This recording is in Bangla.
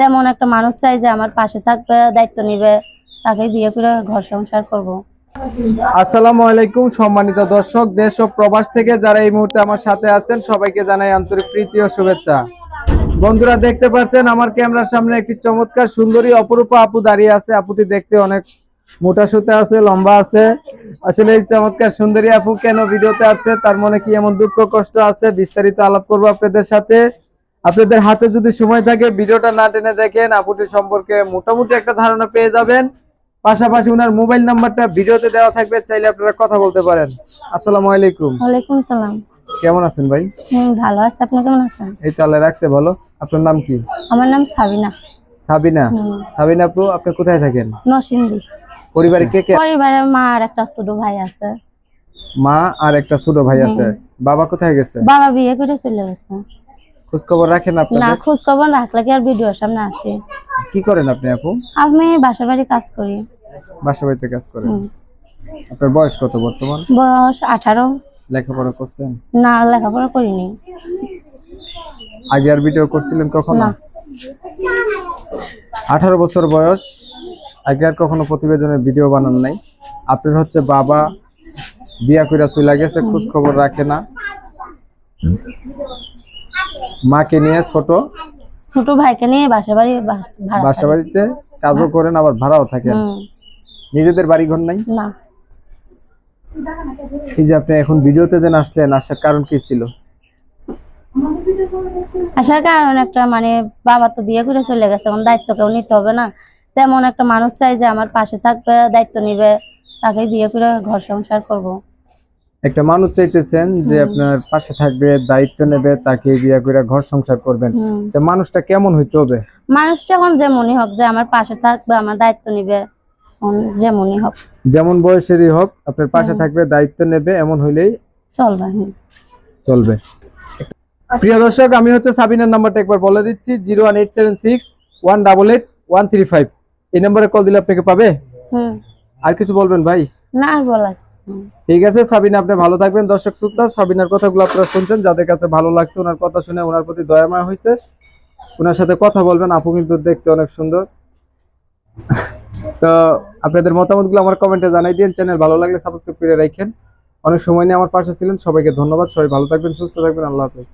তেমন একটা মানুষ চাই যে আমার পাশে থাকবে, দায়িত্ব নিবে, তাকে বিয়ে করে ঘর সংসার করব। আসসালামু আলাইকুম সম্মানিত দর্শক, দেশ ও প্রবাস থেকে যারা এই মুহূর্তে আমার সাথে আছেন সবাইকে জানাই আন্তরিক প্রীতি ও শুভেচ্ছা। বন্ধুরা দেখতে পাচ্ছেন আমার ক্যামেরার সামনে একটি চমৎকার সুন্দরী অপরূপা আপু দাঁড়িয়ে আছে। আপুটি দেখতে অনেক মোটা সোটা আছে, লম্বা আছে। আসলে এই চমৎকার সুন্দরী আপু কেন ভিডিওতে আসছে, তার মনে কি এমন দুঃখ কষ্ট আছে, বিস্তারিত আলাপ করবো আপনাদের সাথে। আপনাদের হাতে যদি সময় থাকে ভিডিওটা না টেনে দেখেন, আপুটি সম্পর্কে মোটামুটি একটা ধারণা পেয়ে যাবেন। পাশাপাশি ওনার মোবাইল নাম্বারটা ভিডিওতে দেওয়া থাকবে, চাইলে আপনারা কথা বলতে পারেন। আসসালামু আলাইকুম। ওয়ালাইকুম সালাম। কেমন আছেন ভাই? ভালো আছে, আপনি কেমন আছেন? এই তো আল্লাহ রাখছে ভালো। আপনার নাম কি? আমার নাম সাবিনা। সাবিনা। সাবিনা আপু, আপনি কোথায় থাকেন? নরসিংদী। পরিবারে কে কে? পরিবারে মা আর একটা ছোট ভাই আছে। মা আর একটা ছোট ভাই আছে। বাবা কোথায় গেছে? বাবা বিয়ে করে চলে গেছে। খোঁজ খবর রাখেন না, আপনাদের? খোঁজ খবর রাখলে কি আর ভিডিওর সামনে আসে? কি করেন আপনি আপু? আমি বাসা বাড়ি কাজ করি। বাসা বাড়িতে কাজ করেন। আপনার বয়স কত বর্তমান? বয়স 18। লেখাপড়া করছেন? না, লেখাপড়া করিনি। আগে আর ভিডিও করছিলেন কখনো? না। 18 বছর বয়স, আগে আর কখনো প্রতিবেদনের ভিডিও বানান নাই। আপনার হচ্ছে বাবা বিয়া কইরা চলে গেছে, খোঁজ খবর রাখে না। মাকে নিয়ে ছোট ভাইকে নিয়ে বাসা বাড়ি বাসা বাড়িতে কাজও করেন, আবার ভাড়াও থাকেন। নিজেদের বাড়ি ঘর নাই? না। এই যে আপনি এখন ভিডিওতে যেন আসলেন, আসার কারণ কি ছিল? আসার কারণ একটা বাবা তো বিয়ে করে চলে গেছে, এখন দায়িত্ব কেউ নিতে হবে না, তেমন একটা মানুষ চাই যে আমার পাশে থাকবে, দায়িত্ব নিবে, তাকে বিয়ে করে ঘর সংসার করব। একটা মানুষ চাইতেছেন যে আপনার পাশে থাকবে, দায়িত্ব নেবে, তাকে বিয়ে করে ঘর সংসার করবেন। যে মানুষটা কেমন হইতে হবে? মানুষটা এখন যেমনই হোক, যে আমার পাশে থাকবে, আমার দায়িত্ব নিবে, যেমনই হোক, যেমন বয়সেরই হোক, আপনার পাশে থাকবে, দায়িত্ব নেবে, এমন হইলেই চলবে। প্রিয় দর্শক, আমি হচ্ছে সাবিনার নাম্বারটা একবার বলে দিচ্ছি, 01876 188 135। এই নাম্বারে কল দিলে আপনাকে পাবে। আর কিছু বলবেন ভাই? না, আর বলার। ঠিক আছে সাবিনা, আপনি ভালো থাকবেন। দর্শক শ্রোতা, সাবিনার কথাগুলো আপনারা শুনছেন, যাদের কাছে ভালো লাগছে, ওনার কথা শুনে ওনার প্রতি দয়াময় হয়েছে, ওনার সাথে কথা বলবেন। আপু কিন্তু দেখতে অনেক সুন্দর। তো আপনাদের মতামতগুলো আমার কমেন্টে জানাই দিন। চ্যানেল ভালো লাগলে সাবস্ক্রাইব করে রাখেন। অনেক সময় নিয়ে আমার পাশে ছিলেন, সবাইকে ধন্যবাদ। সবাই ভালো থাকবেন, সুস্থ থাকবেন। আল্লাহ হাফেজ।